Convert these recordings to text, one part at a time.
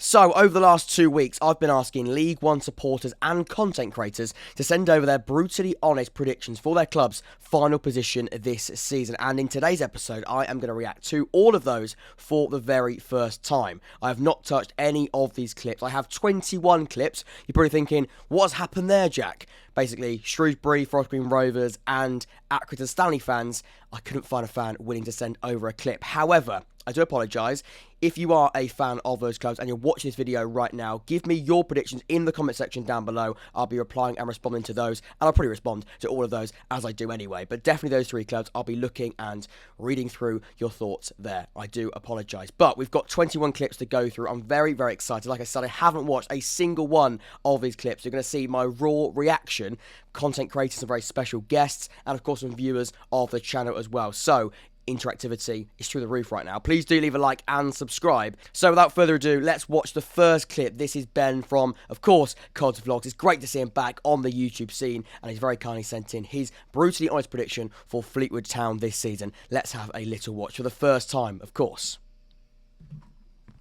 So, over the last 2 weeks, I've been asking League One supporters and content creators to send over their brutally honest predictions for their club's final position this season. And in today's episode, I am going to react to all of those for the very first time. I have not touched any of these clips. I have 21 clips. You're probably thinking, what's happened there, Jack? Basically, Shrewsbury, Forest Green Rovers and Accrington Stanley fans, I couldn't find a fan willing to send over a clip. However, I do apologise. If you are a fan of those clubs and you're watching this video right now, give me your predictions in the comment section down below. I'll be replying and responding to those, and I'll probably respond to all of those as I do anyway. But definitely those three clubs, I'll be looking and reading through your thoughts there. I do apologise. But we've got 21 clips to go through. I'm very, very excited. Like I said, I haven't watched a single one of these clips. You're going to see my raw reaction, content creators, some very special guests, and of course some viewers of the channel as well. So, interactivity is through the roof right now. Please do leave a like and subscribe. So without further ado, let's watch the first clip. This is Ben from, of course, Cod's Vlogs. It's great to see him back on the YouTube scene, and he's very kindly sent in his brutally honest prediction for Fleetwood Town this season. Let's have a little watch for the first time, of course.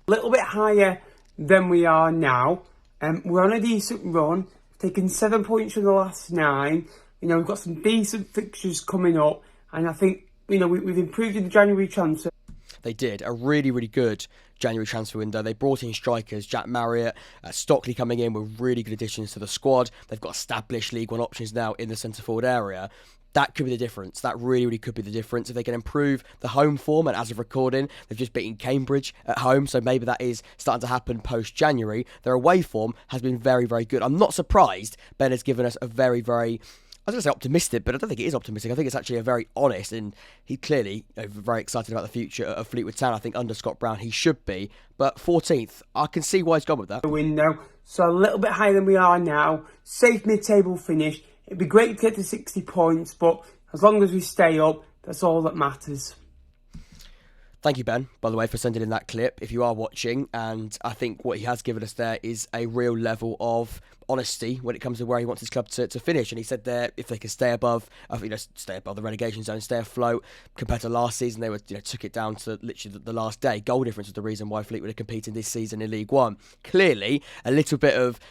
A little bit higher than we are now. We're on a decent run, taken 7 points from the last 9. We've got some decent fixtures coming up, and I think we've improved in the January transfer. They did a really, really good January transfer window. They brought in strikers, Jack Marriott, Stockley coming in with really good additions to the squad. They've got established League One options now in the centre forward area. That could be the difference. That really, really could be the difference if they can improve the home form. And as of recording, they've just beaten Cambridge at home, so maybe that is starting to happen post-January. Their away form has been very, very good. I'm not surprised Ben has given us a very, very, I was going to say optimistic, but I don't think it is optimistic. I think it's actually a very honest, and he clearly very excited about the future of Fleetwood Town. I think under Scott Brown he should be, but 14th, I can see why he's gone with that. Window, so a little bit higher than we are now. Safe mid-table finish. It'd be great to get to 60 points, but as long as we stay up, that's all that matters. Thank you, Ben, by the way, for sending in that clip, if you are watching. And I think what he has given us there is a real level of honesty when it comes to where he wants his club to finish. And he said there, if they can stay above, stay above the relegation zone, stay afloat, compared to last season, they were, took it down to literally the last day. Goal difference was the reason why Fleetwood are competing this season in League One. Clearly, a little bit of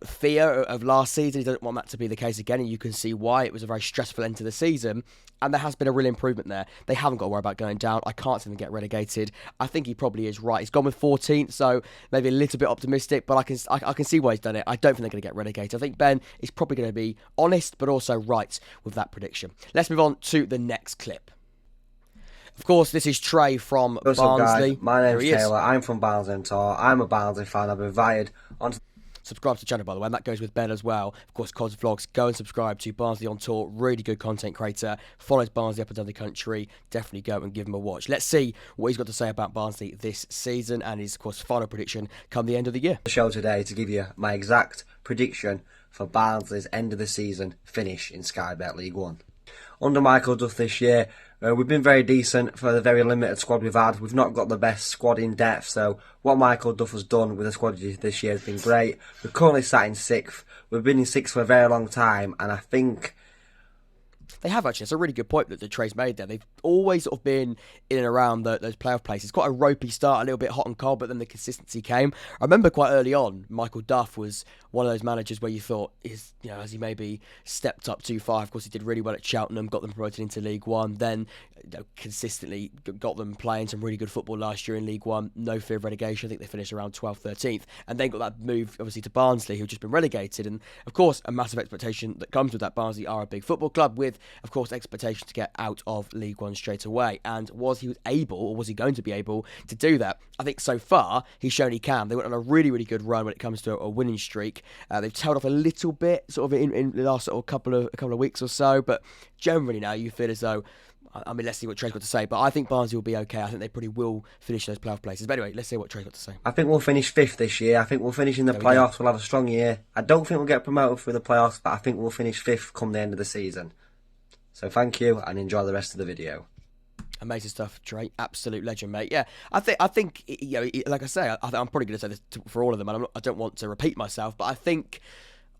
fear of last season. He doesn't want that to be the case again, and you can see why. It was a very stressful end to the season. And there has been a real improvement there. They haven't got to worry about going down. I can't see them get relegated. I think he probably is right. He's gone with 14th, so maybe a little bit optimistic, but I can see why he's done it. I don't think they're going to get relegated. I think Ben is probably going to be honest, but also right with that prediction. Let's move on to the next clip. Of course, this is Trey from What's Barnsley. Up, guys? My name's Taylor. I'm from Barnsley and Tor. I'm a Barnsley fan. I've been invited onto... Subscribe to the channel, by the way, and that goes with Ben as well. Of course, Cod's Vlogs, go and subscribe to Barnsley on Tour. Really good content creator. Follows Barnsley up and down the country. Definitely go and give him a watch. Let's see what he's got to say about Barnsley this season and his, of course, final prediction come the end of the year. The show today to give you my exact prediction for Barnsley's end of the season finish in Sky Bet League One. Under Michael Duff this year, we've been very decent for the very limited squad we've had. We've not got the best squad in depth, so what Michael Duff has done with the squad this year has been great. We're currently sat in 6th. We've been in 6th for a very long time, and I think... They have actually. It's a really good point that Trey's made there. They've always sort of been in and around those playoff places. Quite a ropey start, a little bit hot and cold, but then the consistency came. I remember quite early on, Michael Duff was one of those managers where you thought, has he maybe stepped up too far? Of course, he did really well at Cheltenham, got them promoted into League One, then consistently got them playing some really good football last year in League One. No fear of relegation. I think they finished around 12th, 13th, and then got that move, obviously, to Barnsley, who've just been relegated. And, of course, a massive expectation that comes with that. Barnsley are a big football club with, of course, expectation to get out of League One straight away. And was he able, or was he going to be able to do that? I think so far he's shown he can. They went on a really, really good run when it comes to a winning streak. They've tailed off a little bit, sort of in the last sort of couple of weeks or so, but generally now you feel as though, I mean, let's see what Trey's got to say, but I think Barnsley will be okay. I think they probably will finish those playoff places. But anyway, let's see what Trey's got to say. I think we'll finish 5th this year. I think we'll finish in the playoffs. We'll have a strong year. I don't think we'll get promoted through the playoffs, but I think we'll finish 5th come the end of the season. So thank you, and enjoy the rest of the video. Amazing stuff, Trey. Absolute legend, mate. Yeah, I think like I say, I'm probably going to say this for all of them, and I don't want to repeat myself, but I think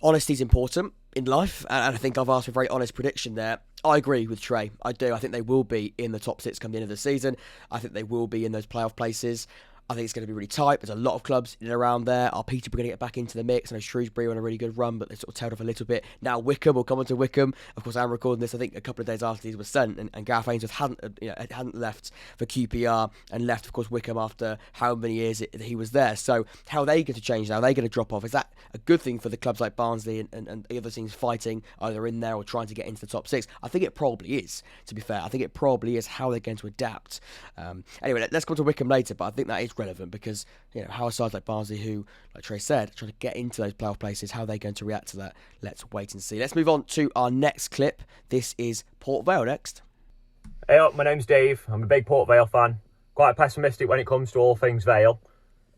honesty is important in life, and I think I've asked for a very honest prediction there. I agree with Trey. I do. I think they will be in the top 6 come the end of the season. I think they will be in those playoff places. I think it's going to be really tight. There's a lot of clubs in and around there. Are Peterborough going to get back into the mix? I know Shrewsbury on a really good run, but they sort of tailed off a little bit. Now Wycombe, we'll come on to Wycombe. Of course, I'm recording this, I think, a couple of days after these were sent, and Gareth Ainsworth hadn't left for QPR and left, of course, Wycombe after how many years he was there. So how are they going to change now? Are they going to drop off? Is that a good thing for the clubs like Barnsley and the other teams fighting either in there or trying to get into the top six? I think it probably is, to be fair. I think it probably is how they're going to adapt. Anyway, let's come to Wycombe later, but I think that is relevant because, how a side like Barnsley, who, like Trey said, trying to get into those playoff places, how they're going to react to that, let's wait and see. Let's move on to our next clip. This is Port Vale next. Hey up, my name's Dave. I'm a big Port Vale fan. Quite pessimistic when it comes to all things Vale.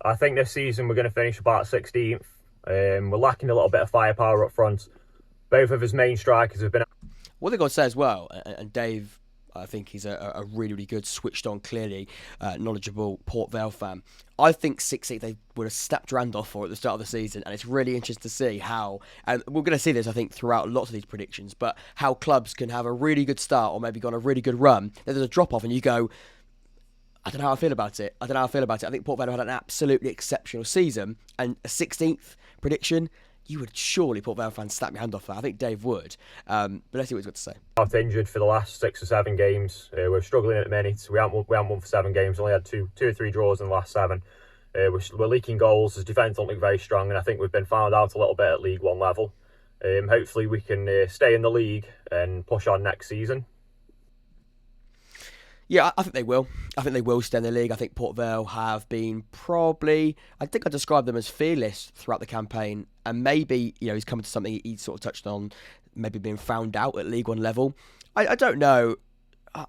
I think this season we're going to finish about 16th. We're lacking a little bit of firepower up front. Both of his main strikers have been... What they've got to say as well, and Dave, I think he's a really, really good, switched on, clearly knowledgeable Port Vale fan. I think 6th they would have snapped your hand off for at the start of the season, and it's really interesting to see how, and we're going to see this, I think, throughout lots of these predictions, but how clubs can have a really good start or maybe go on a really good run. Then there's a drop-off and you go, I don't know how I feel about it. I think Port Vale had an absolutely exceptional season, and a 16th prediction, you would surely, Port Vale fans, snap your hand off for that. I think Dave would. But let's see what he's got to say. Out injured for the last 6 or 7 games. We're struggling at the minute. We haven't won for 7 games. Only had two or three draws in the last 7. We're leaking goals. His defence don't look very strong, and I think we've been found out a little bit at League One level. Hopefully we can stay in the league and push on next season. Yeah, I think they will. I think they will stay in the league. I think Port Vale have been probably... I think I described them as fearless throughout the campaign. And maybe, he's coming to something he sort of touched on, maybe being found out at League One level. I don't know.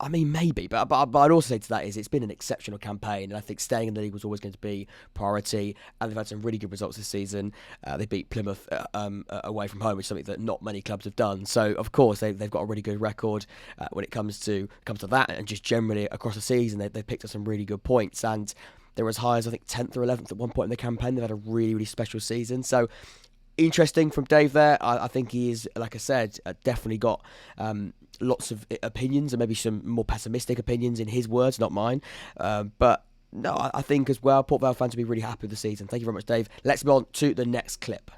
I mean, maybe. But I'd also say to that is it's been an exceptional campaign. And I think staying in the league was always going to be priority. And they've had some really good results this season. They beat Plymouth away from home, which is something that not many clubs have done. So, of course, they've got a really good record when it comes to that. And just generally across the season, they've picked up some really good points. And they were as high as, I think, 10th or 11th at one point in the campaign. They've had a really, really special season. So, interesting from Dave there. I think he is, like I said, definitely got lots of opinions and maybe some more pessimistic opinions in his words, not mine. But no, I think as well, Port Vale fans will be really happy with the season. Thank you very much, Dave. Let's move on to the next clip.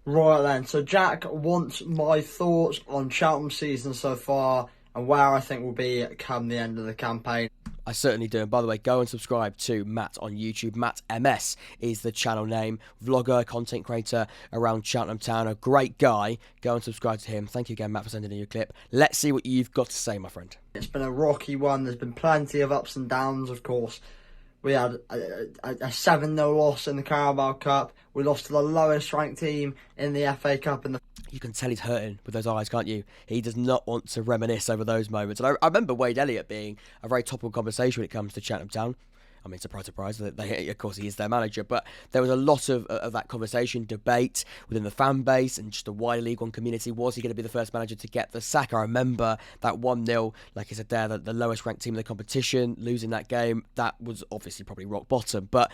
Right then, so Jack wants my thoughts on Cheltenham's season so far and where I think we'll be come the end of the campaign. I certainly do. And by the way, go and subscribe to Matt on YouTube. Matt MS is the channel name. Vlogger, content creator around Cheltenham Town. A great guy. Go and subscribe to him. Thank you again, Matt, for sending in your clip. Let's see what you've got to say, my friend. It's been a rocky one. There's been plenty of ups and downs, of course. We had a 7-0 loss in the Carabao Cup. We lost to the lowest ranked team in the FA Cup. You can tell he's hurting with those eyes, can't you? He does not want to reminisce over those moments. And I remember Wade Elliott being a very topical conversation when it comes to Cheltenham Town. I mean, surprise, surprise, of course he is their manager, but there was a lot of that conversation, debate within the fan base and just the wider League One community. Was he going to be the first manager to get the sack? I remember that 1-0, like I said there, the lowest ranked team in the competition, losing that game. That was obviously probably rock bottom, but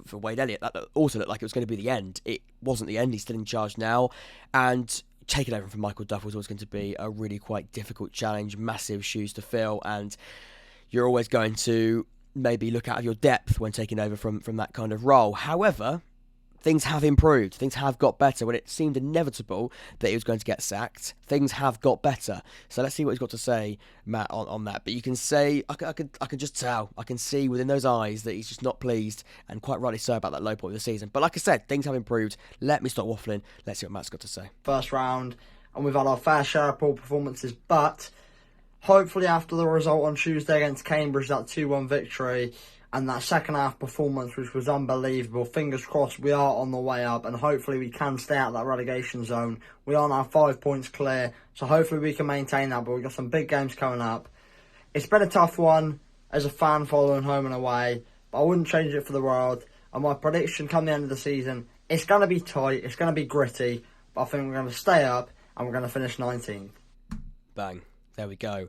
for Wade Elliott, that also looked like it was going to be the end. It wasn't the end. He's still in charge now, and taking over from Michael Duff was always going to be a really quite difficult challenge, massive shoes to fill, and you're always going to maybe look out of your depth when taking over from that kind of role. However, things have improved. Things have got better. When it seemed inevitable that he was going to get sacked, things have got better. So let's see what he's got to say, Matt, on that. But you can say, I can just tell, I can see within those eyes that he's just not pleased, and quite rightly so, about that low point of the season. But like I said, things have improved. Let me stop waffling. Let's see what Matt's got to say. First round, and we've had our fair share of poor performances, but hopefully after the result on Tuesday against Cambridge, that 2-1 victory, and that second half performance, which was unbelievable, fingers crossed we are on the way up, and hopefully we can stay out of that relegation zone. We are now 5 points clear, so hopefully we can maintain that, but we've got some big games coming up. It's been a tough one as a fan following home and away, but I wouldn't change it for the world. And my prediction come the end of the season, it's going to be tight, it's going to be gritty, but I think we're going to stay up and we're going to finish 19th. Bang. There we go.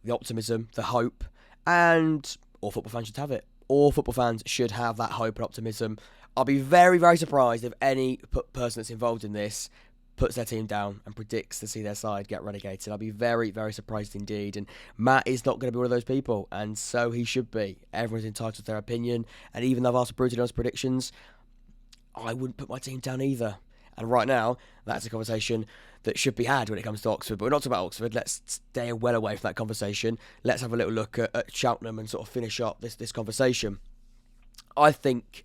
The optimism, the hope, and all football fans should have it. All football fans should have that hope and optimism. I'll be very, very surprised if any person that's involved in this puts their team down and predicts to see their side get relegated. I'll be very, very surprised indeed. And Matt is not going to be one of those people, and so he should be. Everyone's entitled to their opinion, and even though I've asked for brutally honest predictions, I wouldn't put my team down either. And right now, that's a conversation that should be had when it comes to Oxford. But we're not talking about Oxford. Let's stay well away from that conversation. Let's have a little look at Cheltenham and sort of finish up this conversation. I think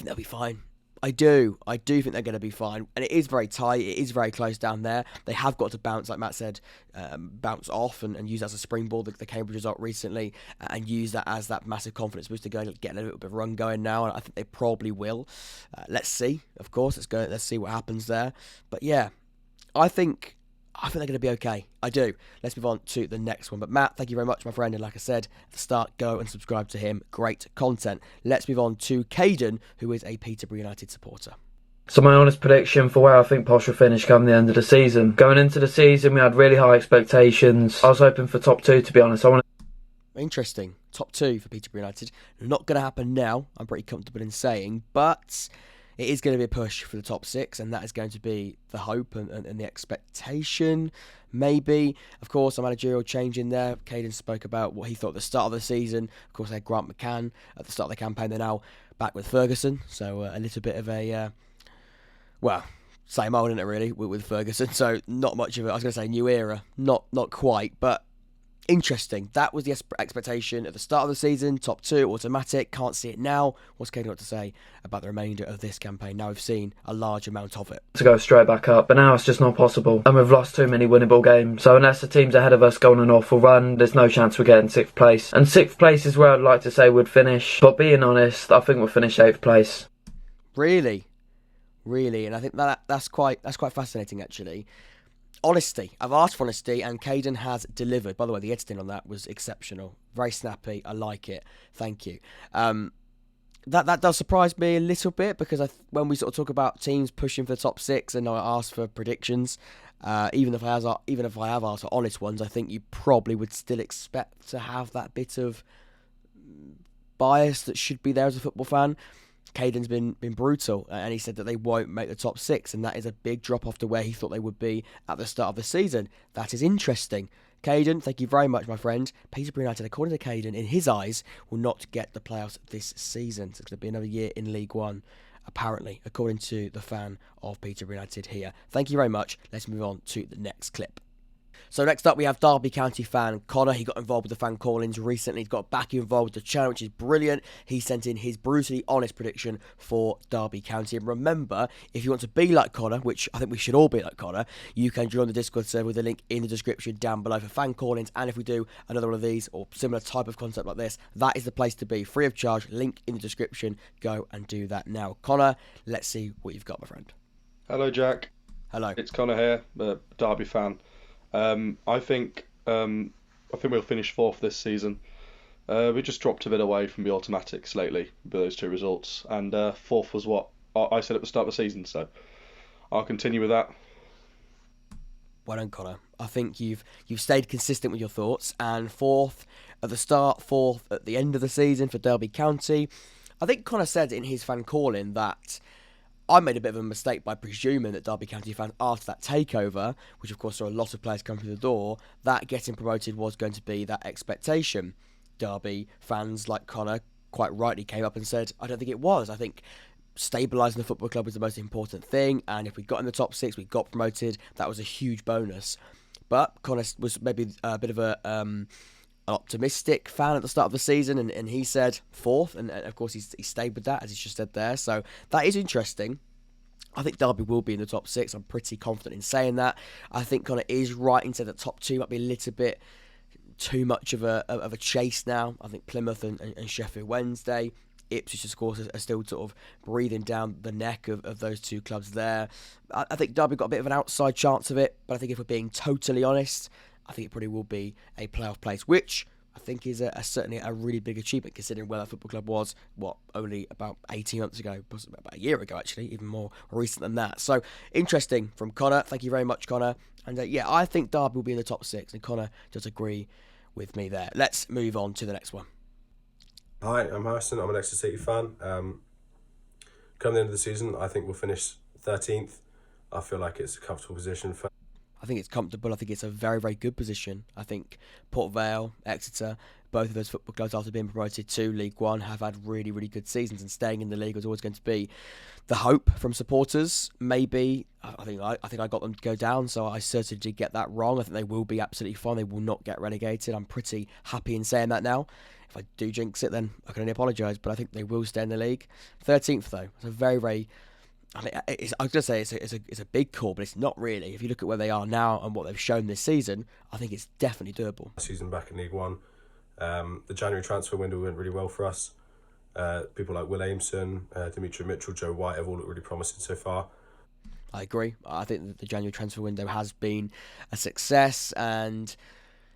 they'll be fine. I do think they're going to be fine. And it is very tight. It is very close down there. They have got to bounce, like Matt said, bounce off and use that as a springboard, the Cambridge result recently, and use that as that massive confidence boost to go and get a little bit of run going now. And I think they probably will. Let's see, of course. Let's see what happens there. But yeah, I think they're going to be okay. I do. Let's move on to the next one. But Matt, thank you very much, my friend. And like I said at the start, go and subscribe to him. Great content. Let's move on to Caden, who is a Peterborough United supporter. So my honest prediction for where I think Posh will finish come the end of the season. Going into the season, we had really high expectations. I was hoping for top 2, to be honest. Interesting. Top 2 for Peterborough United. Not going to happen now, I'm pretty comfortable in saying, but it is going to be a push for the top 6, and that is going to be the hope and the expectation, maybe. Of course, a managerial change in there. Caden spoke about what he thought at the start of the season. Of course, they had Grant McCann at the start of the campaign. They're now back with Ferguson, so a little bit of a, same old, isn't it, really, with Ferguson. So not much of it. I was going to say new era. Not quite, but interesting. That was the expectation at the start of the season. Top 2, automatic. Can't see it now. What's Caden got to say about the remainder of this campaign? Now we've seen a large amount of it. To go straight back up, but now it's just not possible. And we've lost too many winnable games. So unless the teams ahead of us go on an awful run, there's no chance we're getting 6th place. And 6th place is where I'd like to say we'd finish. But being honest, I think we'll finish 8th place. Really? And I think that's quite fascinating, actually. Honesty. I've asked for honesty, and Caden has delivered. By the way, the editing on that was exceptional. Very snappy. I like it. Thank you. That does surprise me a little bit, because when we sort of talk about teams pushing for the top 6, and I ask for predictions, even if I have asked for honest ones, I think you probably would still expect to have that bit of bias that should be there as a football fan. Caden's been brutal, and he said that they won't make the top 6, and that is a big drop off to where he thought they would be at the start of the season. That is interesting. Caden, thank you very much, my friend. Peterborough United, according to Caden, in his eyes, will not get the playoffs this season. So it's going to be another year in League One, apparently, according to the fan of Peterborough United here. Thank you very much. Let's move on to the next clip. So next up we have Derby County fan Connor. He got involved with the fan call-ins recently. He's got back involved with the channel, which is brilliant. He sent in his brutally honest prediction for Derby County. And remember, if you want to be like Connor, which I think we should all be like Connor, you can join the Discord server with the link in the description down below for fan call-ins. And if we do another one of these or similar type of concept like this, that is the place to be. Free of charge, link in the description. Go and do that now. Connor, let's see what you've got, my friend. Hello, Jack. Hello. It's Connor here, Derby fan. I think we'll finish 4th this season. We just dropped a bit away from the automatics lately with those 2 results, and 4th was what I said at the start of the season, so I'll continue with that. Well done, Connor. I think you've stayed consistent with your thoughts, and 4th at the start, 4th at the end of the season for Derby County. I think Connor said in his fan call-in that I made a bit of a mistake by presuming that Derby County fans, after that takeover, which of course saw a lot of players come through the door, that getting promoted was going to be that expectation. Derby fans like Connor quite rightly came up and said, I don't think it was. I think stabilising the football club was the most important thing, and if we got in the top 6, we got promoted, that was a huge bonus. But Connor was maybe a bit of an optimistic fan at the start of the season, and he said 4th, and of course he stayed with that, as he's just said there, so that is interesting. I think Derby will be in the top 6. I'm pretty confident in saying that. I think Connor is right in saying that top 2 might be a little bit too much of a chase now. I think Plymouth and Sheffield Wednesday, Ipswich, of course, are still sort of breathing down the neck of those 2 clubs there. I think Derby got a bit of an outside chance of it, but I think if we're being totally honest, I think it probably will be a playoff place, which I think is certainly a really big achievement considering where that football club was, only about 18 months ago, possibly about a year ago actually, even more recent than that. So, interesting from Connor. Thank you very much, Connor. And I think Derby will be in the top 6, and Connor does agree with me there. Let's move on to the next one. Hi, I'm Harrison. I'm an Exeter City fan. Come the end of the season, I think we'll finish 13th. I feel like it's a comfortable position for. I think it's comfortable. I think it's a very, very good position. I think Port Vale, Exeter, both of those football clubs after being promoted to League One have had really, really good seasons, and staying in the league was always going to be the hope from supporters. Maybe I think I got them to go down, so I certainly did get that wrong. I think they will be absolutely fine. They will not get relegated. I'm pretty happy in saying that now. If I do jinx it, then I can only apologise, but I think they will stay in the league. 13th though, it's a very, very. I mean, I was going to say it's a big call, but it's not really. If you look at where they are now and what they've shown this season, I think it's definitely doable. Season back in League One, the January transfer window went really well for us. People like Will Aimson, Dimitri Mitchell, Joe White have all looked really promising so far. I agree. I think that the January transfer window has been a success, and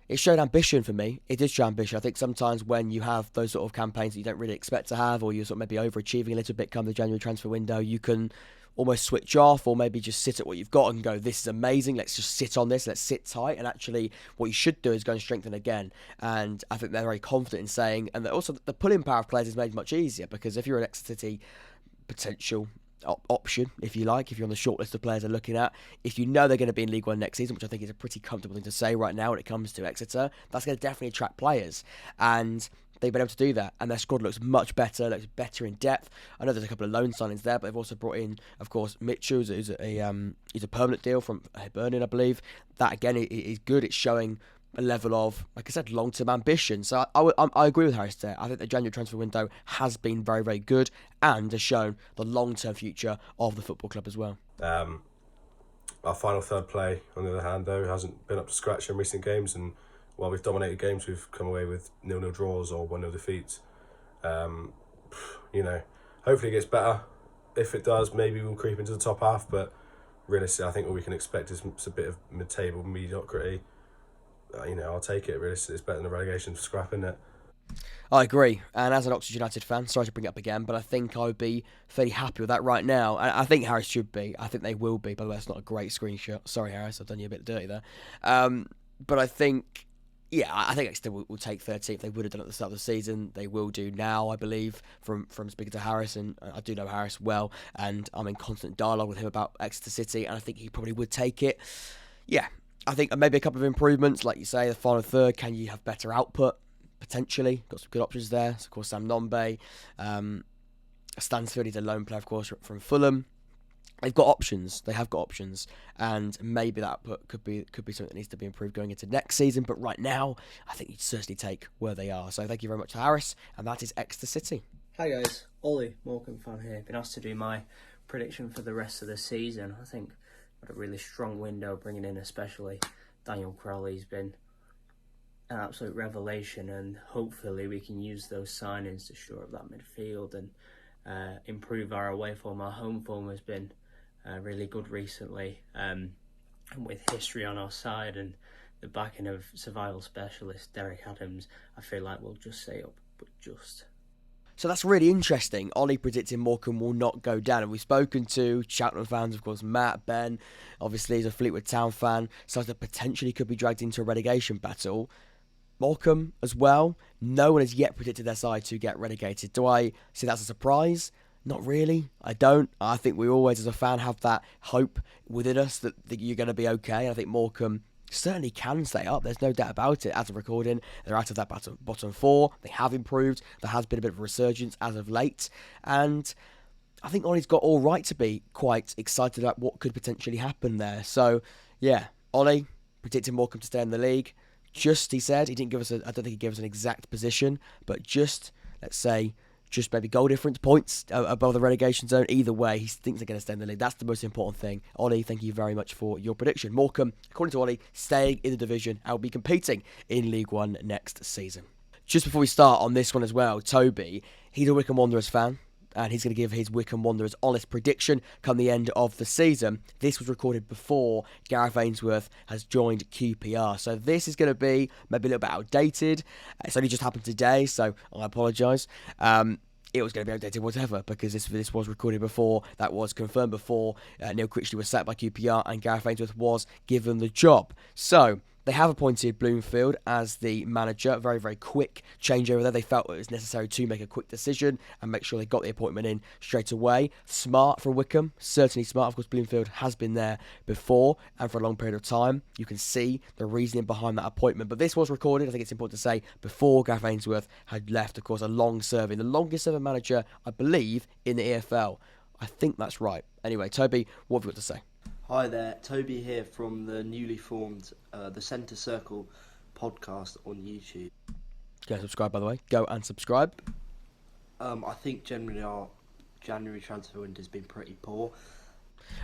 it showed ambition for me. It did show ambition. I think sometimes when you have those sort of campaigns that you don't really expect to have, or you're sort of maybe overachieving a little bit come the January transfer window, you can almost switch off, or maybe just sit at what you've got and go, this is amazing, let's just sit on this, let's sit tight. And actually what you should do is go and strengthen again. And I think they're very confident in saying, and also the pulling power of players is made much easier, because if you're an Exeter City potential option, if you like, if you're on the short list of players they're looking at, if you know they're going to be in League One next season, which I think is a pretty comfortable thing to say right now when it comes to Exeter, that's going to definitely attract players, and they've been able to do that, and their squad looks much better, looks better in depth. I know there's a couple of loan signings there, but they've also brought in, of course, Mitchell, who's a permanent deal from Burton, I believe. That again is good. It's showing a level of, like I said, long-term ambition. So I agree with Harris there. I think the January transfer window has been very, very good and has shown the long-term future of the football club as well. Our final third play, on the other hand, though, hasn't been up to scratch in recent games, and while we've dominated games, we've come away with 0-0 draws or 1-0 defeats. Hopefully it gets better. If it does, maybe we'll creep into the top half, but realistically, I think what we can expect is a bit of mid-table mediocrity. I'll take it. Realistically, it's better than a relegation scrap, isn't it? I agree, and as an Oxford United fan, sorry to bring it up again, but I think I would be fairly happy with that right now. And I think Harris should be. I think they will be. By the way, that's not a great screenshot. Sorry, Harris, I've done you a bit dirty there. But I think, I think Exeter will take 13th. They would have done it at the start of the season. They will do now, I believe, from speaking to Harris, and I do know Harris well, and I'm in constant dialogue with him about Exeter City, and I think he probably would take it. Yeah, I think maybe a couple of improvements, like you say, the final third. Can you have better output? Potentially. Got some good options there. So, of course, Sam Nombe. Stansfield, he's a lone player, of course, from Fulham. They've got options. They have got options, and maybe that output could be something that needs to be improved going into next season. But right now, I think you'd certainly take where they are. So thank you very much to Harris, and that is Exeter City. Hi guys, Ollie, Morecambe fan here. Been asked to do my prediction for the rest of the season. I think got a really strong window, bringing in especially Daniel Crowley's been an absolute revelation, and hopefully we can use those signings to shore up that midfield and improve our away form. Our home form has been really good recently, and with history on our side and the backing of survival specialist Derek Adams, I feel like we'll just stay up, but just. So that's really interesting. Ollie predicting Morecambe will not go down. And we've spoken to Cheltenham fans, of course, Matt, Ben, obviously he's a Fleetwood Town fan, so that potentially could be dragged into a relegation battle. Morecambe as well. No one has yet predicted their side to get relegated. Do I see that as a surprise? Not really. I don't. I think we always, as a fan, have that hope within us that you're going to be okay. I think Morecambe certainly can stay up. There's no doubt about it. As of recording, they're out of that bottom four. They have improved. There has been a bit of a resurgence as of late. And I think Ollie's got all right to be quite excited about what could potentially happen there. So, yeah, Ollie predicting Morecambe to stay in the league. Just, he said, he didn't give us I don't think he gave us an exact position, but just, let's say, just maybe goal difference points above the relegation zone. Either way, he thinks they're going to stay in the league. That's the most important thing. Ollie, thank you very much for your prediction. Morecambe, according to Ollie, staying in the division and will be competing in League One next season. Just before we start on this one as well, Toby, he's a Wycombe Wanderers fan, and he's going to give his Wycombe Wanderers honest prediction come the end of the season. This was recorded before Gareth Ainsworth has joined QPR, so this is going to be maybe a little bit outdated. It's only just happened today, so I apologise. It was going to be outdated whatever, because this was recorded before, that was confirmed before Neil Critchley was sacked by QPR and Gareth Ainsworth was given the job. So, They have appointed Bloomfield as the manager. Very, very quick change over there. They felt it was necessary to make a quick decision and make sure they got the appointment in straight away. Smart from Wycombe, certainly smart. Of course, Bloomfield has been there before and for a long period of time. You can see the reasoning behind that appointment. But this was recorded, I think it's important to say, before Gareth Ainsworth had left. Of course, the longest serving manager, I believe, in the EFL. I think that's right. Anyway, Toby, what have you got to say? Hi there, Toby here from the newly formed The Centre Circle podcast on YouTube. Go and subscribe, by the way. Go and subscribe. I think generally our January transfer window has been pretty poor.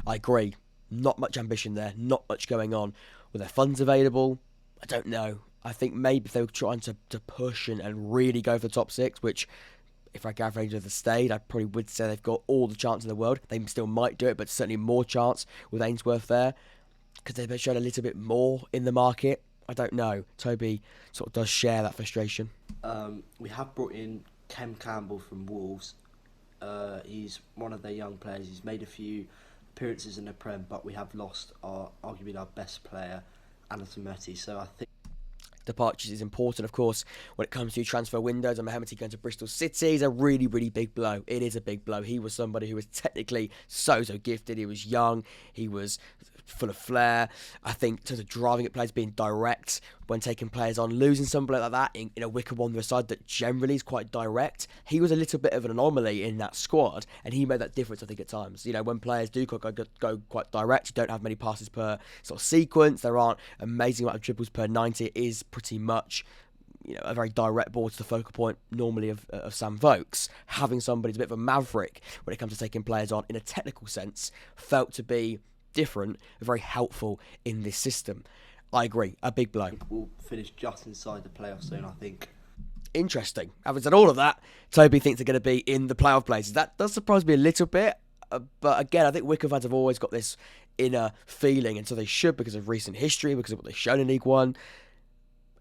I agree. Not much ambition there. Not much going on. Were there funds available? I don't know. I think maybe if they were trying to push and really go for the top six, which, if I Gareth Ainsworth had stayed, I probably would say they've got all the chance in the world. They still might do it, but certainly more chance with Ainsworth there. Because they've shown a little bit more in the market. I don't know. Toby sort of does share that frustration. We have brought in Kem Campbell from Wolves. He's one of their young players. He's made a few appearances in the Prem, but we have lost arguably our best player, Anatometi. So I think departures is important, of course, when it comes to transfer windows. And Mohamed going to Bristol City is a really, really big blow. It is a big blow. He was somebody who was technically so gifted. He was young. He was full of flair. I think in terms of driving at players, being direct when taking players on, losing somebody like that in a Wycombe Wanderers side that generally is quite direct. He was a little bit of an anomaly in that squad, and he made that difference, I think, at times. You know, when players do go quite direct, you don't have many passes per sort of sequence. There aren't amazing amount of dribbles per 90. It is pretty much, you know, a very direct ball to the focal point normally of Sam Vokes. Having somebody who's a bit of a maverick when it comes to taking players on in a technical sense felt to be different, very helpful in this system. I agree, a big blow. we'll finish just inside the playoff zone, I think. Interesting. Having said all of that, Toby thinks they're going to be in the playoff places. That does surprise me a little bit, but again, I think Wycombe fans have always got this inner feeling, and so they should, because of recent history, because of what they've shown in League One.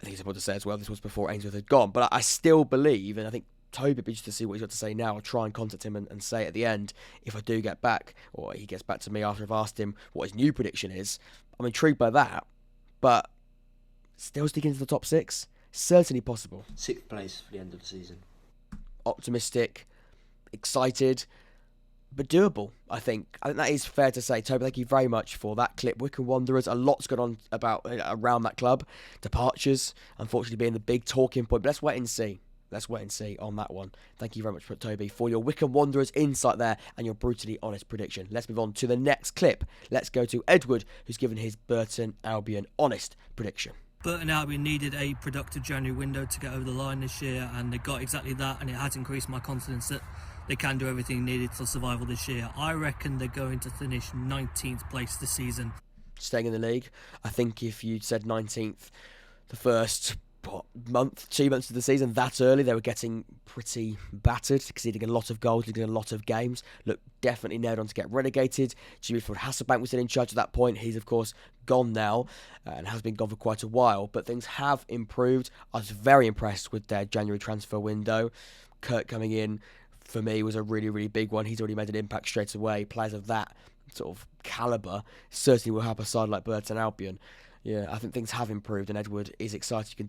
I think it's important to say as well, this was before Ainsworth had gone, but I still believe, and I think Toby would be interested to see what he's got to say now. I'll try and contact him and say at the end, if I do get back, or he gets back to me after I've asked him what his new prediction is. I'm intrigued by that, but still sticking to the top six? Certainly possible. 6th place for the end of the season. Optimistic, excited, but doable, I think. I think that is fair to say. Toby, thank you very much for that clip. Wycombe Wanderers, a lot's gone on around that club. Departures, unfortunately, being the big talking point, but let's wait and see. Let's wait and see on that one. Thank you very much, Toby, for your Wycombe Wanderers insight there and your brutally honest prediction. Let's move on to the next clip. Let's go to Edward, who's given his Burton Albion honest prediction. Burton Albion needed a productive January window to get over the line this year, and they got exactly that, and it has increased my confidence that they can do everything needed for survival this year. I reckon they're going to finish 19th place this season. Staying in the league, I think if you'd said 19th the first 2 months of the season, that early, they were getting pretty battered, conceding a lot of goals, losing a lot of games. Look, definitely nailed on to get relegated. Jimmy Ford Hasselbank was still in charge at that point. He's, of course, gone now and has been gone for quite a while, but things have improved. I was very impressed with their January transfer window. Kurt coming in, for me, was a really, really big one. He's already made an impact straight away. Players of that sort of calibre certainly will help a side like Burton Albion. Yeah, I think things have improved, and Edward is excited. You can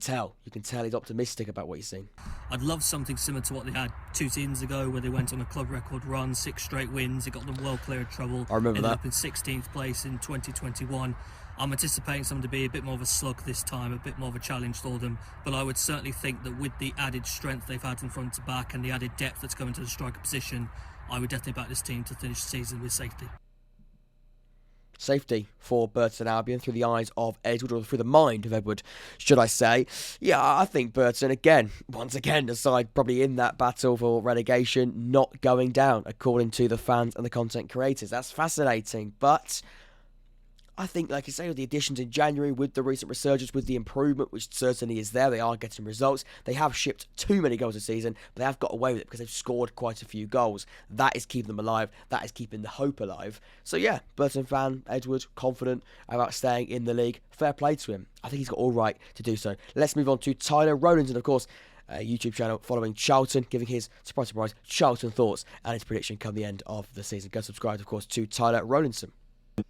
tell he's optimistic about what he's seen. I'd love something similar to what they had 2 seasons ago, where they went on a club record run, 6 straight wins. It got them well clear of trouble. I remember that. Ended up in 16th place in 2021. I'm anticipating something to be a bit more of a slug this time, a bit more of a challenge for them. But I would certainly think that with the added strength they've had in front to back and the added depth that's coming to the striker position, I would definitely back this team to finish the season with safety. Safety for Burton Albion through the eyes of Edward, or through the mind of Edward, should I say. Yeah, I think Burton, once again, a side probably in that battle for relegation, not going down, according to the fans and the content creators. That's fascinating, but I think, like you say, with the additions in January, with the recent resurgence, with the improvement, which certainly is there, they are getting results. They have shipped too many goals this season, but they have got away with it because they've scored quite a few goals. That is keeping them alive. That is keeping the hope alive. So yeah, Burton fan, Edward, confident about staying in the league. Fair play to him. I think he's got all right to do so. Let's move on to Tyler Rowlandson, of course, a YouTube channel following Charlton, giving his, surprise, Charlton thoughts and his prediction come the end of the season. Go subscribe, of course, to Tyler Rowlandson.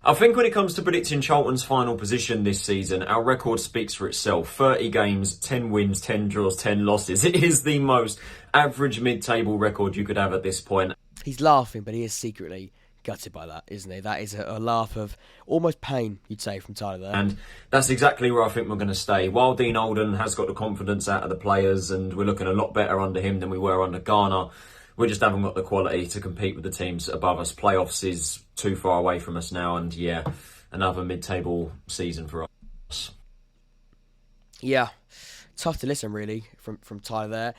I think when it comes to predicting Charlton's final position this season, our record speaks for itself. 30 games, 10 wins, 10 draws, 10 losses. It is the most average mid-table record you could have at this point. He's laughing, but he is secretly gutted by that, isn't he? That is a laugh of almost pain, you'd say, from Tyler there. And that's exactly where I think we're going to stay. While Dean Alden has got the confidence out of the players and we're looking a lot better under him than we were under Garner, we just haven't got the quality to compete with the teams above us. Playoffs is too far away from us now, and yeah, another mid-table season for us. Yeah, tough to listen really from Tyler there,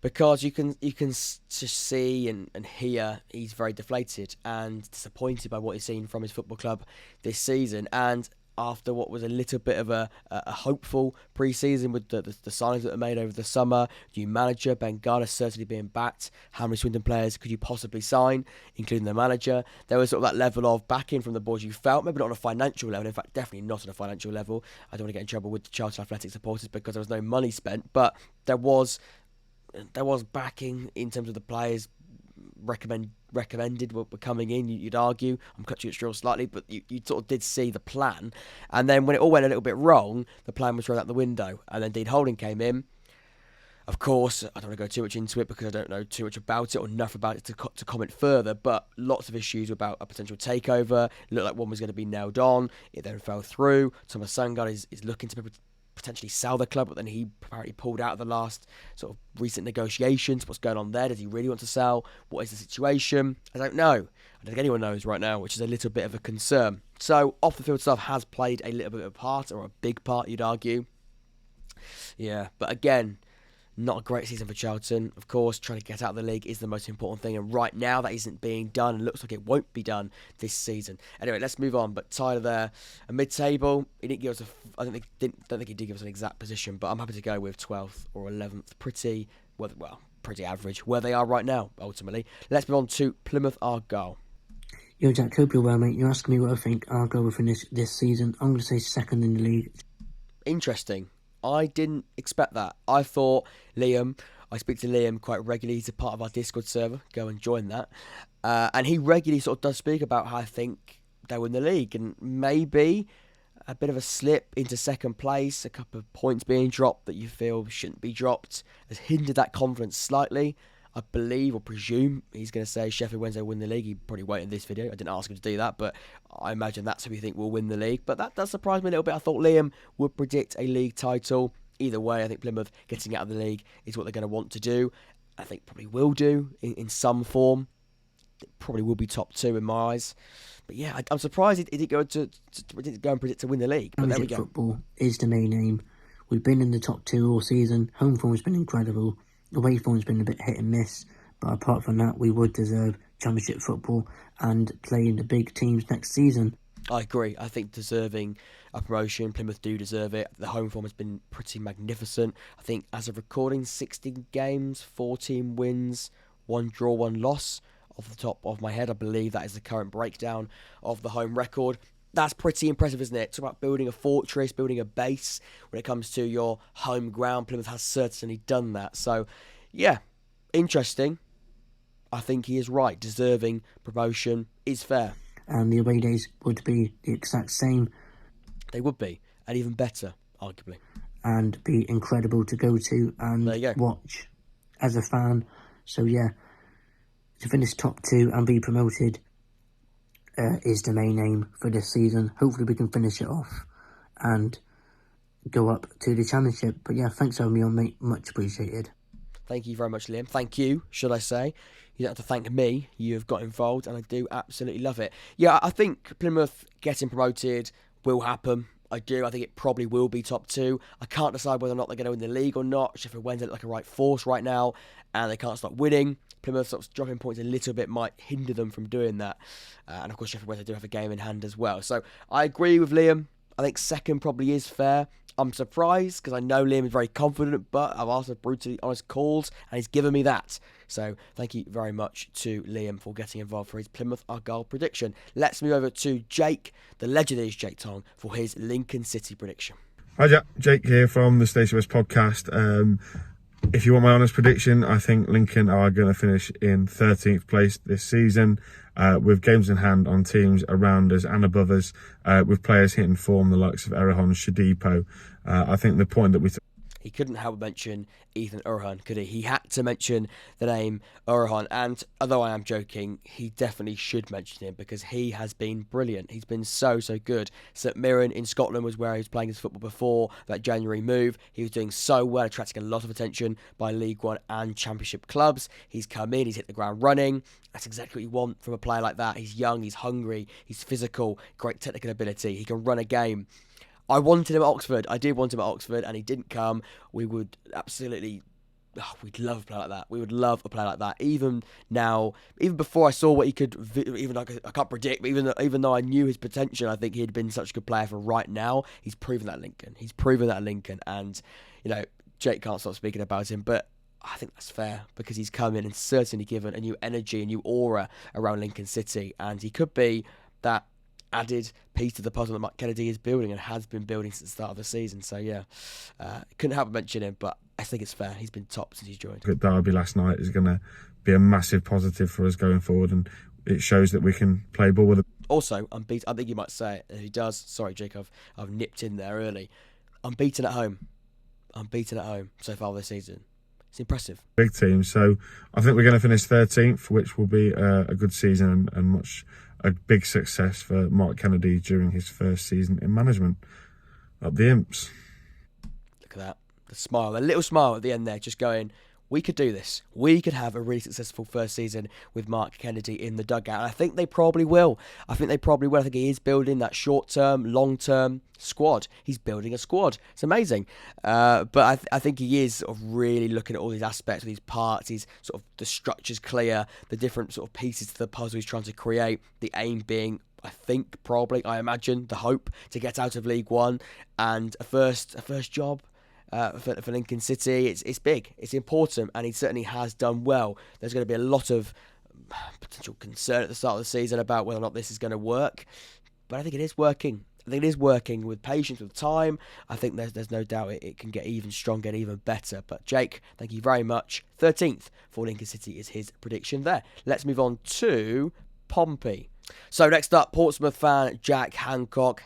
because you can just see and hear he's very deflated and disappointed by what he's seen from his football club this season. And after what was a little bit of a hopeful pre-season with the signings that were made over the summer, new manager, Ben Garner certainly being backed, how many Swindon players could you possibly sign, including the manager? There was sort of that level of backing from the boys you felt, maybe not on a financial level, in fact definitely not on a financial level. I don't want to get in trouble with the Charlton Athletic supporters because there was no money spent, but there was backing in terms of the players recommended were coming in. You'd argue, I'm cutting you at straw slightly, but you sort of did see the plan. And then when it all went a little bit wrong, the plan was thrown out the window. And then Dean Holding came in. Of course, I don't want to go too much into it because I don't know too much about it or enough about it to comment further, but lots of issues about a potential takeover. It looked like one was going to be nailed on. It then fell through. Thomas Sangard is looking to potentially sell the club, but then he apparently pulled out of the last sort of recent negotiations. What's going on there? Does he really want to sell? What is the situation? I don't know. I don't think anyone knows right now, which is a little bit of a concern. So off the field stuff has played a little bit of a part, or a big part, you'd argue. Yeah, but again, not a great season for Charlton. Of course, trying to get out of the league is the most important thing, and right now that isn't being done, and looks like it won't be done this season. Anyway, let's move on. But Tyler there, a mid-table. He didn't give us I don't think he did give us an exact position, but I'm happy to go with 12th or 11th. Pretty average where they are right now. Ultimately, let's move on to Plymouth Argyle. Yo, Jack, hope you're well, mate. You're asking me what I think Argyle will finish this season. I'm going to say second in the league. Interesting. I didn't expect that. I thought Liam, I speak to Liam quite regularly, he's a part of our Discord server, go and join that, and he regularly sort of does speak about how I think they'll win the league, and maybe a bit of a slip into second place, a couple of points being dropped that you feel shouldn't be dropped, has hindered that confidence slightly. I believe or presume he's going to say Sheffield Wednesday will win the league. He probably won't in this video. I didn't ask him to do that, but I imagine that's who we think will win the league. But that does surprise me a little bit. I thought Liam would predict a league title. Either way, I think Plymouth getting out of the league is what they're going to want to do. I think probably will do in some form. It probably will be top two in my eyes. But yeah, I'm surprised he didn't go and predict to win the league. But there we go. Football is the main aim. We've been in the top two all season. Home form has been incredible. Away form's been a bit hit and miss, but apart from that, we would deserve Championship football and play in the big teams next season. I agree. I think deserving a promotion, Plymouth do deserve it. The home form has been pretty magnificent. I think as of recording, 16 games, 14 wins, 1 draw, 1 loss. Off the top of my head, I believe that is the current breakdown of the home record. That's pretty impressive, isn't it? It's about building a fortress, building a base when it comes to your home ground. Plymouth has certainly done that. So, yeah, interesting. I think he is right. Deserving promotion is fair. And the away days would be the exact same. They would be, and even better, arguably. And be incredible to go to and watch as a fan. So, yeah, to finish top two and be promoted is the main aim for this season. Hopefully we can finish it off and go up to the Championship. But yeah, thanks for having me on, mate. Much appreciated. Thank you very much, Liam. Thank you, should I say. You don't have to thank me. You have got involved, and I do absolutely love it. Yeah, I think Plymouth getting promoted will happen. I do. I think it probably will be top two. I can't decide whether or not they're going to win the league or not. Sheffield Wednesday look like a right force right now, and they can't stop winning. Plymouth sort of dropping points a little bit might hinder them from doing that. And of course, Sheffield Wednesday do have a game in hand as well. So I agree with Liam. I think second probably is fair. I'm surprised because I know Liam is very confident, but I've asked for brutally honest calls and he's given me that. So thank you very much to Liam for getting involved for his Plymouth Argyle prediction. Let's move over to Jake, the legend is Jake Tong, for his Lincoln City prediction. Hi Jack, Jake here from the Stacey West podcast. If you want my honest prediction, I think Lincoln are going to finish in 13th place this season. with games in hand on teams around us and above us, with players hitting form, the likes of Erehon, Shadipo. I think the point that he couldn't help but mention Ethan Erehon, could he? He had to mention the name Erehon, and although I am joking, he definitely should mention him because he has been brilliant. He's been so good. St Mirren in Scotland was where he was playing his football before that January move. He was doing so well, attracting a lot of attention by League One and Championship clubs. He's come in, he's hit the ground running. That's exactly what you want from a player like that. He's young, he's hungry, he's physical, great technical ability. He can run a game. I wanted him at Oxford. I did want him at Oxford, and he didn't come. We would absolutely... we'd love a player like that. We would love a player like that. Even now, even before I saw what he could... Even I can't predict, but even though I knew his potential, I think he'd been such a good player for right now. He's proven that at Lincoln. And, Jake can't stop speaking about him, but I think that's fair because he's come in and certainly given a new energy, a new aura around Lincoln City, and he could be that added piece to the puzzle that Mark Kennedy is building and has been building since the start of the season. So couldn't help but mention him, but I think it's fair. He's been top since he's joined. Derby last night is going to be a massive positive for us going forward, and it shows that we can play ball with it. Also, unbeaten. I think you might say it. He does. Sorry, Jake, I've nipped in there early. Unbeaten at home so far this season. It's impressive. Big team. So I think we're going to finish 13th, which will be a good season and a big success for Mark Kennedy during his first season in management. Up the Imps. Look at that. The smile, a little smile at the end there, just going, we could do this. We could have a really successful first season with Mark Kennedy in the dugout. And I think they probably will. I think he is building that short-term, long-term squad. He's building a squad. It's amazing. But I think he is sort of really looking at all these aspects, these parts. He's sort of, the structure's clear, the different sort of pieces to the puzzle he's trying to create. The aim being, I imagine, the hope to get out of League One and a first job. For Lincoln City, it's big, it's important, and he certainly has done well. There's going to be a lot of potential concern at the start of the season about whether or not this is going to work, but I think it is working. I think it is working with patience, with time. I think there's no doubt it can get even stronger and even better. But Jake, thank you very much. 13th for Lincoln City is his prediction there. Let's move on to Pompey. So next up, Portsmouth fan Jack Hancock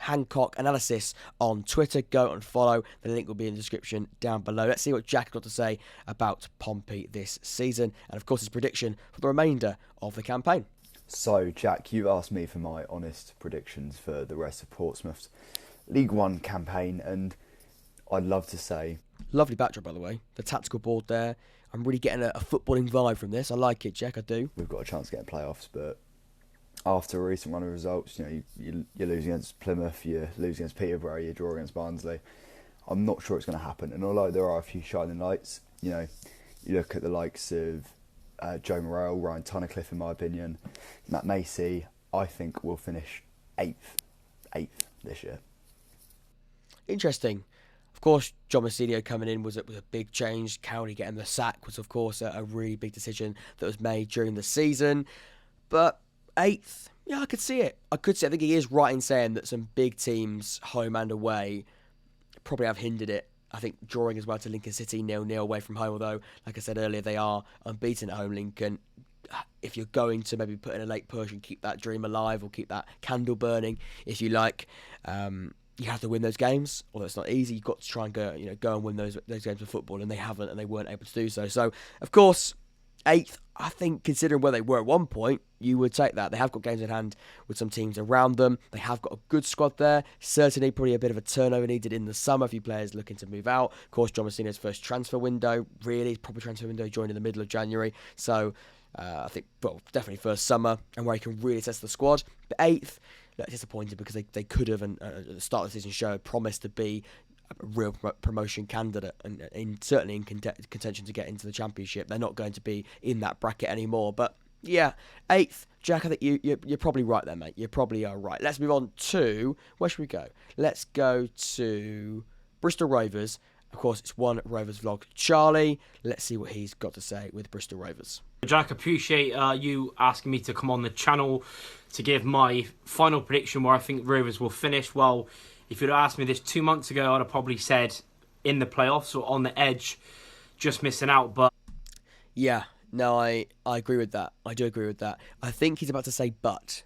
analysis on Twitter. Go and follow. The link will be in the description down below. Let's see what Jack got to say about Pompey this season, and of course his prediction for the remainder of the campaign. So Jack, you asked me for my honest predictions for the rest of Portsmouth's League One campaign, and I'd love to say... Lovely backdrop, by the way. The tactical board there. I'm really getting a footballing vibe from this. I like it, Jack, I do. We've got a chance to get in playoffs, but after a recent run of results, you're losing against Plymouth, you're losing against Peterborough, you're drawing against Barnsley. I'm not sure it's going to happen. And although there are a few shining lights, you look at the likes of Joe Morrell, Ryan Tunnicliffe, in my opinion, Matt Macy, I think we'll finish 8th this year. Interesting. Of course, John Massinio coming in was a big change. Cowley getting the sack was, of course, a really big decision that was made during the season. But 8th, yeah, I could see it. I think he is right in saying that some big teams, home and away, probably have hindered it. I think drawing as well to Lincoln City 0-0 away from home, although, like I said earlier, they are unbeaten at home, Lincoln. If you're going to maybe put in a late push and keep that dream alive or keep that candle burning, if you like, you have to win those games, although it's not easy. You've got to try and go and win those games of football, and they haven't, and they weren't able to do so. So, of course, 8th, I think, considering where they were at one point, you would take that. They have got games in hand with some teams around them. They have got a good squad there. Certainly, probably a bit of a turnover needed in the summer. A few players looking to move out. Of course, John Massinio's first transfer window, really proper transfer window, joined in the middle of January. So, I think, definitely first summer, and where he can really test the squad. But 8th, disappointed because they could have, and at the start of the season show, promised to be a real promotion candidate and certainly in contention to get into the Championship. They're not going to be in that bracket anymore. But yeah, 8th, Jack, I think you're probably right there, mate. You probably are right. Let's move on to, where should we go? Let's go to Bristol Rovers. Of course, it's one Rovers vlog. Charlie, let's see what he's got to say with Bristol Rovers. Jack, appreciate you asking me to come on the channel to give my final prediction where I think Rovers will finish. Well, if you'd asked me this 2 months ago, I'd have probably said in the playoffs or on the edge, just missing out. But yeah, No, I agree with that. I do agree with that. I think he's about to say but.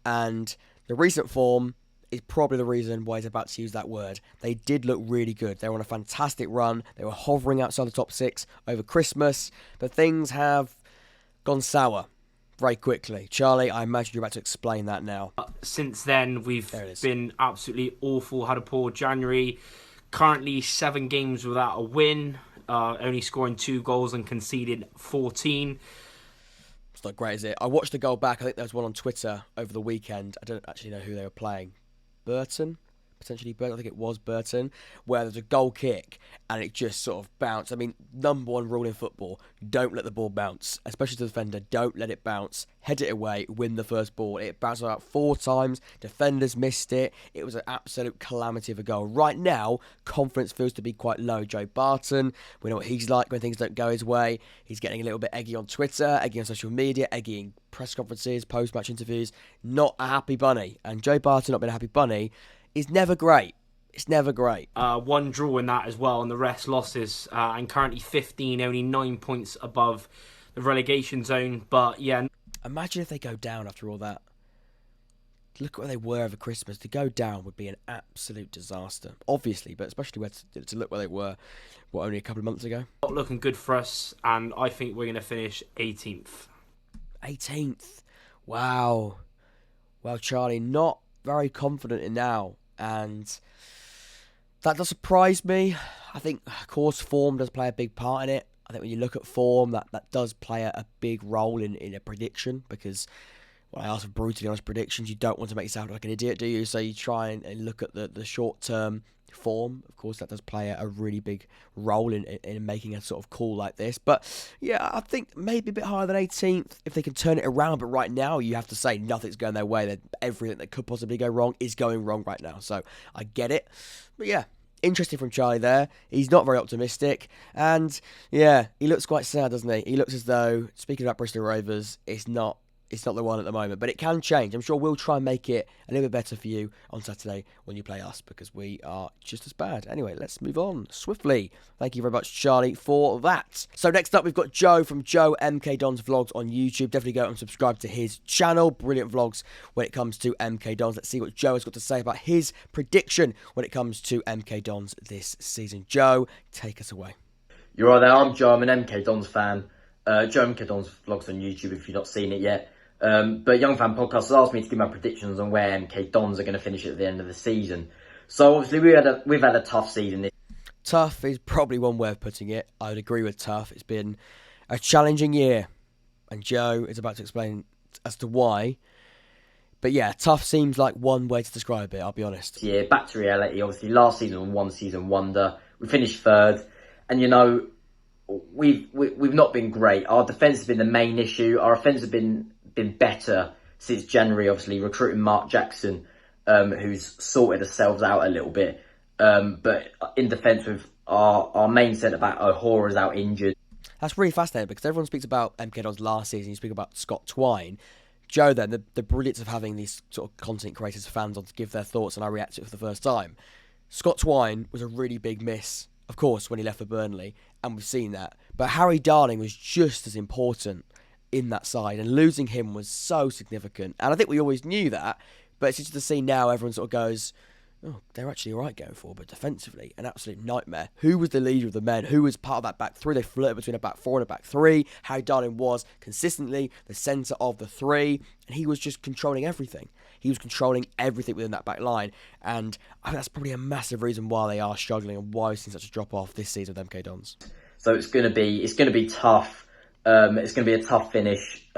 And the recent form is probably the reason why he's about to use that word. They did look really good. They were on a fantastic run. They were hovering outside the top 6 over Christmas. But things have gone sour very quickly. Charlie, I imagine you're about to explain that now. Since then, we've been absolutely awful. Had a poor January. Currently 7 games without a win. Only scoring 2 goals and conceded 14. It's not great, is it? I watched the goal back. I think there was one on Twitter over the weekend. I don't actually know who they were playing. Burton? Potentially Burton. I think it was Burton. Where there's a goal kick and it just sort of bounced. I mean, number one rule in football, don't let the ball bounce. Especially to the defender, don't let it bounce. Head it away, win the first ball. It bounced about 4 times. Defenders missed it. It was an absolute calamity of a goal. Right now, confidence feels to be quite low. Joe Barton, we know what he's like when things don't go his way. He's getting a little bit eggy on Twitter, eggy on social media, eggy in press conferences, post-match interviews. Not a happy bunny. And Joe Barton not being a happy bunny is never great. It's never great. 1 draw in that as well, and the rest losses. And currently 15, only 9 points above the relegation zone. But yeah. Imagine if they go down after all that. Look at where they were over Christmas. To go down would be an absolute disaster. Obviously, but especially to look where they were, only a couple of months ago. Not looking good for us, and I think we're going to finish 18th. 18th. Wow. Well, Charlie, not very confident in now. And that does surprise me. I think, of course, form does play a big part in it. I think when you look at form, that does play a big role in a prediction, because when I ask for brutally honest predictions, you don't want to make yourself look like an idiot, do you? So you try and look at the short-term form. Of course, that does play a really big role in making a sort of call like this. But yeah, I think maybe a bit higher than 18th if they can turn it around. But right now, you have to say nothing's going their way. That everything that could possibly go wrong is going wrong right now. So I get it. But yeah, interesting from Charlie there. He's not very optimistic. And yeah, he looks quite sad, doesn't he? He looks as though, speaking about Bristol Rovers, it's not the one at the moment, but it can change. I'm sure we'll try and make it a little bit better for you on Saturday when you play us, because we are just as bad. Anyway, let's move on swiftly. Thank you very much, Charlie, for that. So next up, we've got Joe from Joe MK Don's Vlogs on YouTube. Definitely go and subscribe to his channel. Brilliant vlogs when it comes to MK Dons. Let's see what Joe has got to say about his prediction when it comes to MK Dons this season. Joe, take us away. You're right there. I'm Joe. I'm an MK Dons fan. Joe MK Dons Vlogs on YouTube if you've not seen it yet. But Young Fan Podcast has asked me to give my predictions on where MK Dons are going to finish at the end of the season. So obviously we've had a tough season. Tough is probably one way of putting it. I would agree with tough. It's been a challenging year, and Joe is about to explain as to why. But yeah, tough seems like one way to describe it, I'll be honest. Yeah, back to reality. Obviously last season was one season wonder. We finished 3rd, and you know, we've not been great. Our defence has been the main issue. Our offence has been better since January, obviously recruiting Mark Jackson, who's sorted ourselves out a little bit. But in defence with our main centre-back, O'Hara's out injured. That's really fascinating, because everyone speaks about MK Dons last season. You speak about Scott Twine. Joe, then, the brilliance of having these sort of content creators, fans on to give their thoughts, and I react to it for the first time. Scott Twine was a really big miss, of course, when he left for Burnley, and we've seen that. But Harry Darling was just as important in that side, and losing him was so significant. And I think we always knew that, but it's just to see now everyone sort of goes, oh, they're actually all right going forward, but defensively, an absolute nightmare. Who was the leader of the men? Who was part of that back three? They flirted between a back 4 and a back 3. Harry Darling was consistently the centre of the 3, and he was just controlling everything. He was controlling everything within that back line, and I think that's probably a massive reason why they are struggling and why we've seen such a drop-off this season with MK Dons. So it's going to be tough. It's going to be a tough finish.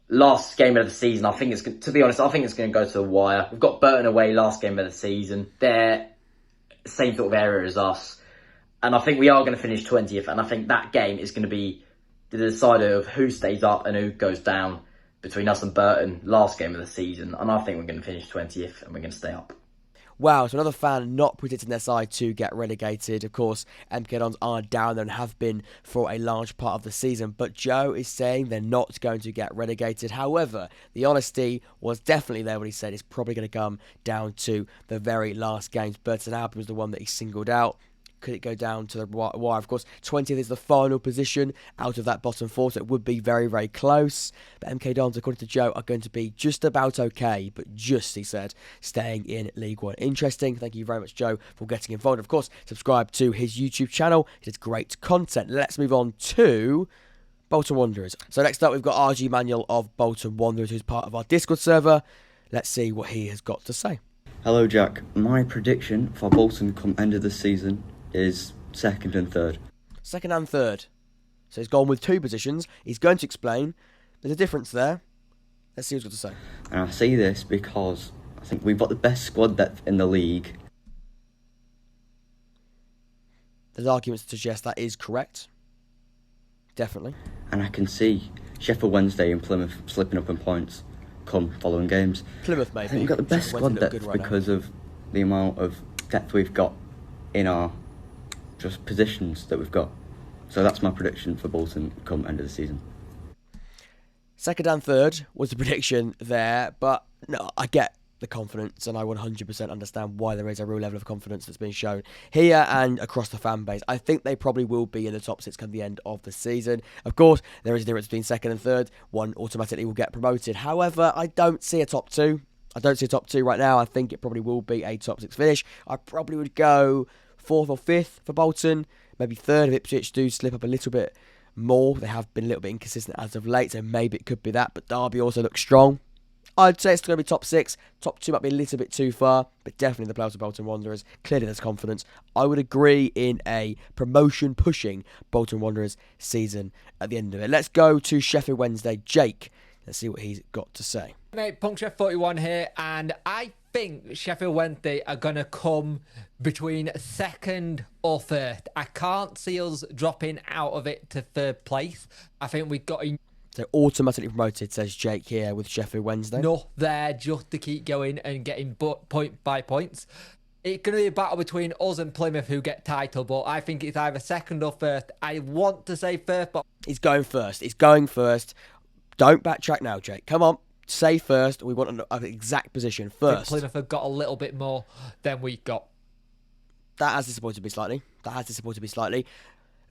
Last game of the season, to be honest, I think it's going to go to the wire. We've got Burton away last game of the season. They're the same sort of area as us. And I think we are going to finish 20th. And I think that game is going to be the decider of who stays up and who goes down between us and Burton last game of the season. And I think we're going to finish 20th and we're going to stay up. Wow, so another fan not predicting their side to get relegated. Of course, MK Dons are down there and have been for a large part of the season. But Joe is saying they're not going to get relegated. However, the honesty was definitely there when he said it's probably going to come down to the very last games. Burton Albion was the one that he singled out. Could it go down to the wire? Of course, 20th is the final position out of that bottom 4, so it would be very, very close. But MK Dons, according to Joe, are going to be just about okay, but just, he said, staying in League One. Interesting. Thank you very much, Joe, for getting involved. Of course, subscribe to his YouTube channel. He does great content. Let's move on to Bolton Wanderers. So next up, we've got RG Manuel of Bolton Wanderers, who's part of our Discord server. Let's see what he has got to say. Hello, Jack. My prediction for Bolton come end of the season is 2nd and 3rd. 2nd and 3rd. So he's gone with 2 positions. He's going to explain. There's a difference there. Let's see what he's got to say. And I say this because I think we've got the best squad depth in the league. There's arguments to suggest that is correct. Definitely. And I can see Sheffield Wednesday and Plymouth slipping up in points come following games. Plymouth, maybe. I think we've got the best squad depth because of the amount of depth we've got in our just positions that we've got. So that's my prediction for Bolton come end of the season. 2nd and 3rd was the prediction there, but no, I get the confidence, and I 100% understand why there is a real level of confidence that's been shown here and across the fan base. I think they probably will be in the top 6 come the end of the season. Of course, there is a difference between 2nd and 3rd. One automatically will get promoted. However, I don't see a top 2. I don't see a top 2 right now. I think it probably will be a top 6 finish. I probably would go 4th or 5th for Bolton. Maybe 3rd if Ipswich do slip up a little bit more. They have been a little bit inconsistent as of late, so maybe it could be that. But Derby also looks strong. I'd say it's going to be top 6. Top 2 might be a little bit too far, but definitely the players of Bolton Wanderers. Clearly there's confidence. I would agree in a promotion-pushing Bolton Wanderers season at the end of it. Let's go to Sheffield Wednesday. Jake, let's see what he's got to say. Mate, Puncture41 here, and I think Sheffield Wednesday are going to come between 2nd or 3rd. I can't see us dropping out of it to 3rd place. I think we've got So automatically promoted, says Jake here with Sheffield Wednesday. enough there just to keep going and getting point by points. It's going to be a battle between us and Plymouth who get title, but I think it's either 2nd or 1st. I want to say 1st, but He's going first. He's going first. Don't backtrack now, Jake. Come on. Say first. We want an exact position I think first. Plymouth have got a little bit more than we got. That has disappointed me slightly.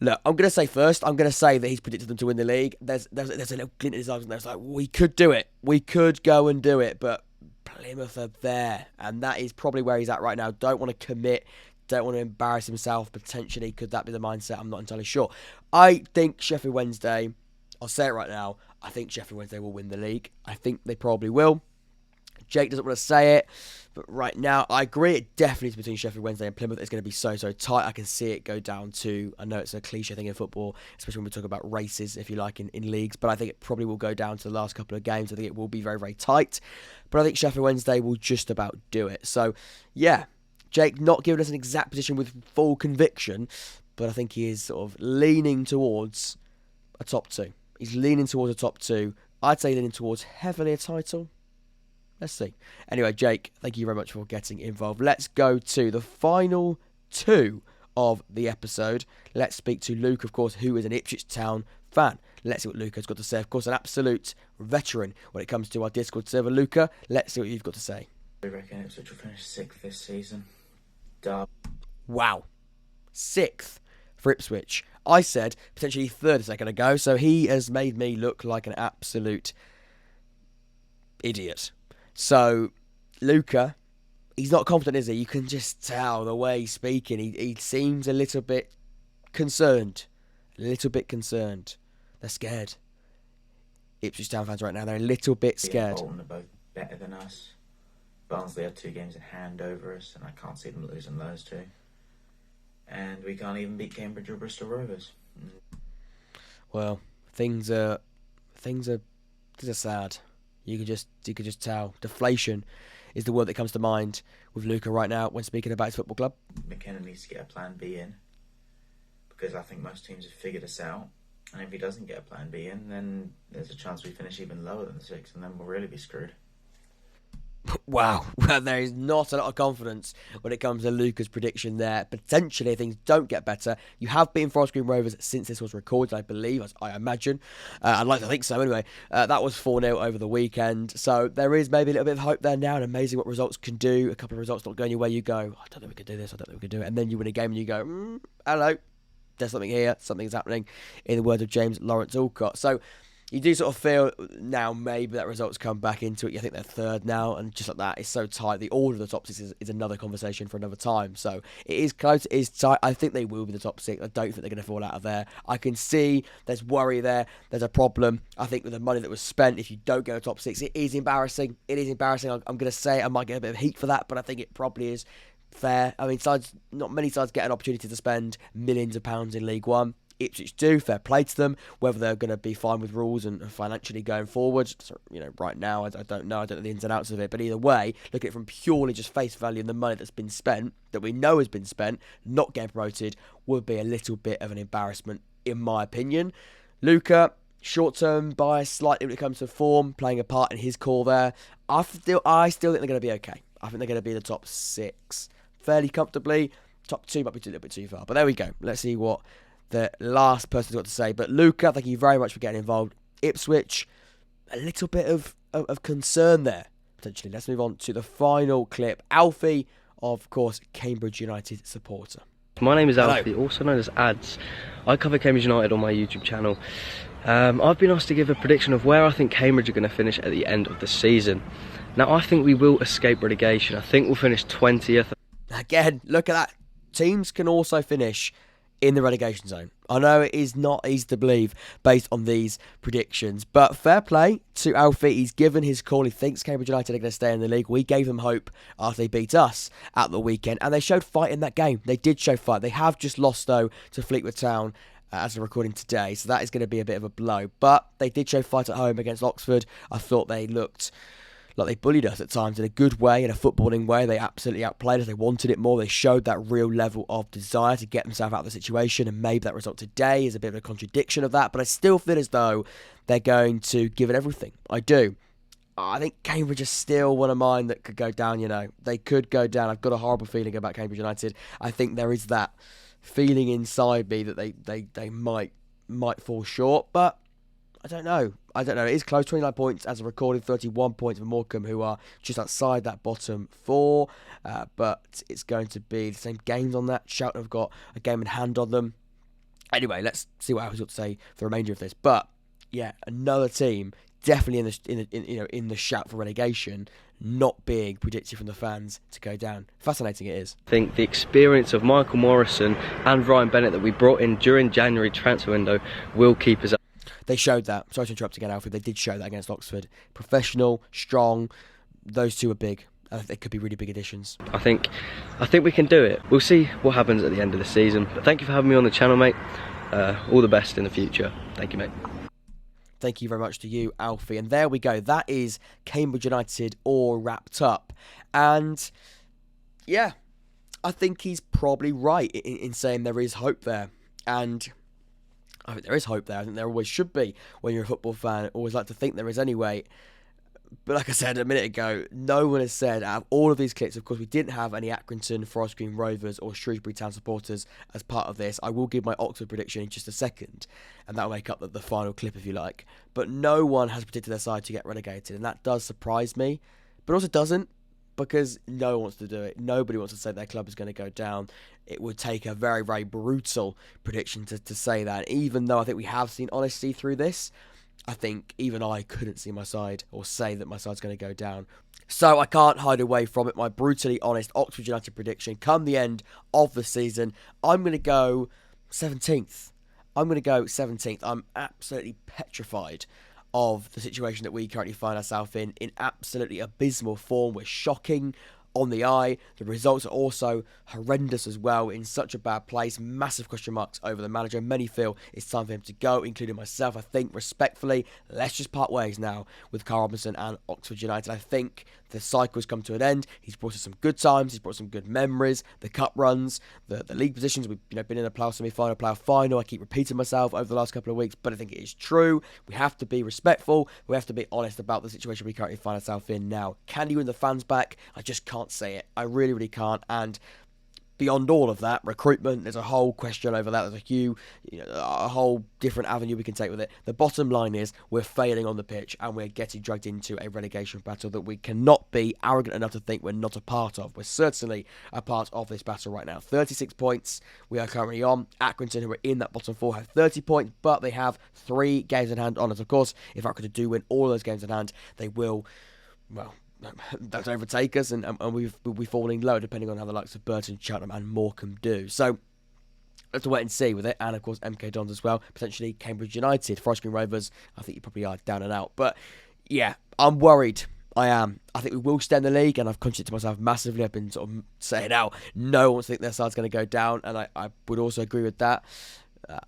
Look, I'm going to say first. I'm going to say that he's predicted them to win the league. There's a little glint in his eyes, and there's like, we could do it. We could go and do it, but Plymouth are there, and that is probably where he's at right now. Don't want to commit. Don't want to embarrass himself, potentially. Could that be the mindset? I'm not entirely sure. I think Sheffield Wednesday, I'll say it right now, I think Sheffield Wednesday will win the league. I think they probably will. Jake doesn't want to say it, but right now, I agree. It definitely is between Sheffield Wednesday and Plymouth. It's going to be so tight. I can see it go down to, I know it's a cliche thing in football, especially when we talk about races, if you like, in leagues, but I think it probably will go down to the last couple of games. I think it will be very, very tight, but I think Sheffield Wednesday will just about do it. So, yeah, Jake not giving us an exact position with full conviction, but I think he is sort of leaning towards a top 2. He's leaning towards a top 2. I'd say leaning towards heavily a title. Let's see. Anyway, Jake, thank you very much for getting involved. Let's go to the final 2 of the episode. Let's speak to Luke, of course, who is an Ipswich Town fan. Let's see what Luca has got to say. Of course, an absolute veteran when it comes to our Discord server. Luca, let's see what you've got to say. I reckon Ipswich will finish 6th this season. Wow. 6th for Ipswich. I said potentially 3rd a second ago, so he has made me look like an absolute idiot. So, Luca, he's not confident, is he? You can just tell the way he's speaking. He seems a little bit concerned. They're scared. Ipswich Town fans right now, they're a little bit scared. Bolton are both better than us. Barnsley have 2 games in hand over us, and I can't see them losing those 2. And we can't even beat Cambridge or Bristol Rovers. Well, things are sad. You could just tell. Deflation is the word that comes to mind with Luca right now when speaking about his football club. McKenna needs to get a plan B in, because I think most teams have figured us out. And if he doesn't get a plan B in, then there's a chance we finish even lower than 6, and then we'll really be screwed. Wow, well, there is not a lot of confidence when it comes to Luca's prediction there. Potentially, if things don't get better. You have beaten Forest Green Rovers since this was recorded, I believe, as I imagine. I'd like to think so, anyway. That was 4-0 over the weekend. So there is maybe a little bit of hope there now, and amazing what results can do. A couple of results not going your way, you go, I don't think we could do this, I don't think we could do it. And then you win a game and you go, hello, there's something here, something's happening, in the words of James Lawrence Alcott. So you do sort of feel now maybe that results come back into it. You think they're third now, and just like that, it's so tight. The order of the top six is another conversation for another time. So it is close, it is tight. I think they will be the top six. I don't think they're going to fall out of there. I can see there's worry there. There's a problem. I think with the money that was spent, if you don't go to top six, it is embarrassing. It is embarrassing. I'm going to say I might get a bit of heat for that, but I think it probably is fair. I mean, not many sides get an opportunity to spend millions of pounds in League One. Ipswich do, fair play to them. Whether they're going to be fine with rules and financially going forward, so, right now, I don't know. I don't know the ins and outs of it. But either way, look at it from purely just face value and the money that's been spent, that we know has been spent, not getting promoted, would be a little bit of an embarrassment, in my opinion. Luca, short-term bias slightly when it comes to form, playing a part in his call there. I still think they're going to be okay. I think they're going to be in the top six fairly comfortably. Top two might be a little bit too far. But there we go. Let's see what the last person's got to say. But Luca, thank you very much for getting involved. Ipswich, a little bit of concern there, potentially. Let's move on to the final clip. Alfie, of course, Cambridge United supporter. My name is Alfie, also known as Ads. I cover Cambridge United on my YouTube channel. I've been asked to give a prediction of where I think Cambridge are going to finish at the end of the season. Now, I think we will escape relegation. I think we'll finish 20th. Again, look at that. Teams can also finish in the relegation zone. I know it is not easy to believe based on these predictions, but fair play to Alfie. He's given his call. He thinks Cambridge United are going to stay in the league. We gave them hope after they beat us at the weekend, and they showed fight in that game. They did show fight. They have just lost, though, to Fleetwood Town as we're recording today, so that is going to be a bit of a blow. But they did show fight at home against Oxford. I thought they looked like they bullied us at times in a good way, in a footballing way. They absolutely outplayed us. They wanted it more. They showed that real level of desire to get themselves out of the situation, and maybe that result today is a bit of a contradiction of that, but I still feel as though they're going to give it everything. I do. I think Cambridge is still one of mine that could go down, They could go down. I've got a horrible feeling about Cambridge United. I think there is that feeling inside me that they might fall short, but I don't know. It is close, 29 points as a recorded, 31 points for Morecambe, who are just outside that bottom four. But it's going to be the same games on that. Cheltenham have got a game in hand on them. Anyway, let's see what Alfie's got to say for the remainder of this. But yeah, another team definitely in the shout for relegation, not being predicted from the fans to go down. Fascinating it is. I think the experience of Michael Morrison and Ryan Bennett that we brought in during January transfer window will keep us up. They showed that. Sorry to interrupt again, Alfred. They did show that against Oxford. Professional, strong. Those two are big. I think they could be really big additions. I think we can do it. We'll see what happens at the end of the season. But thank you for having me on the channel, mate. All the best in the future. Thank you, mate. Thank you very much to you, Alfie. And there we go. That is Cambridge United all wrapped up. And yeah, I think he's probably right in saying there is hope there. And I think there is hope there. I think there always should be when you're a football fan. I always like to think there is anyway. But like I said a minute ago, no one has said, out of all of these clips, of course, we didn't have any Accrington, Forest Green Rovers or Shrewsbury Town supporters as part of this. I will give my Oxford prediction in just a second, and that'll make up the final clip if you like. But no one has predicted their side to get relegated, and that does surprise me, but also doesn't, because no one wants to do it. Nobody wants to say their club is going to go down. It would take a very, very brutal prediction to say that. Even though I think we have seen honesty through this, I think even I couldn't see my side or say that my side's going to go down. So I can't hide away from it. My brutally honest Oxford United prediction, come the end of the season, I'm going to go 17th. I'm absolutely petrified of the situation that we currently find ourselves in absolutely abysmal form. We're shocking on the eye. The results are also horrendous as well, in such a bad place. Massive question marks over the manager. Many feel it's time for him to go, including myself. I think, respectfully, let's just part ways now with Carl Robinson and Oxford United. I think the cycle has come to an end. He's brought us some good times. He's brought some good memories. The cup runs, the league positions. We've been in a playoff semi-final, playoff final. I keep repeating myself over the last couple of weeks, but I think it is true. We have to be respectful. We have to be honest about the situation we currently find ourselves in now. Can you win the fans back? I just can't say it. I really, really can't. And beyond all of that, recruitment, there's a whole question over that. There's a whole different avenue we can take with it. The bottom line is we're failing on the pitch and we're getting dragged into a relegation battle that we cannot be arrogant enough to think we're not a part of. We're certainly a part of this battle right now. 36 points we are currently on. Accrington, who are in that bottom four, have 30 points, but they have 3 games in hand on us. Of course, if Accrington do win all those games in hand, they will, they'll overtake us, and we'll be falling low depending on how the likes of Burton, Cheltenham and Morecambe do. So let's have to wait and see with it. And of course MK Dons as well, potentially Cambridge United. Forest Green Rovers, I think you probably are down and out. But yeah, I'm worried. I am. I think we will stay in the league, and I've contradicted myself massively. I've been sort of saying out, no one wants to think their side's going to go down, and I would also agree with that.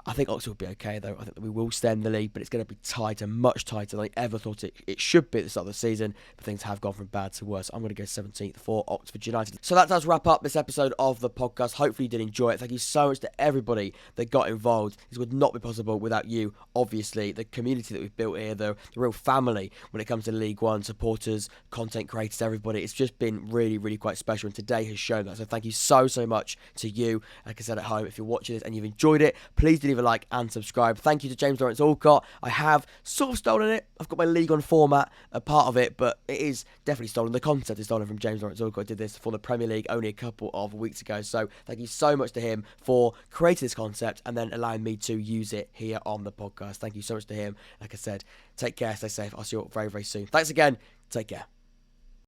I think Oxford will be okay, though. I think that we will stay in the league, but it's going to be tighter, much tighter than I ever thought it should be at the start of the season. But things have gone from bad to worse. I'm going to go 17th for Oxford United. So that does wrap up this episode of the podcast. Hopefully you did enjoy it. Thank you so much to everybody that got involved. This would not be possible without you, obviously. The community that we've built here, the real family when it comes to League One, supporters, content creators, everybody. It's just been really, really quite special, and today has shown that. So thank you so much to you. Like I said at home, if you're watching this and you've enjoyed it, please do leave a like and subscribe. Thank you to James Lawrence Alcott. I have sort of stolen it. I've got my League On format, a part of it, but it is definitely stolen. The concept is stolen from James Lawrence Alcott. I did this for the Premier League only a couple of weeks ago. So thank you so much to him for creating this concept and then allowing me to use it here on the podcast. Thank you so much to him. Like I said, take care, stay safe. I'll see you all very, very soon. Thanks again. Take care.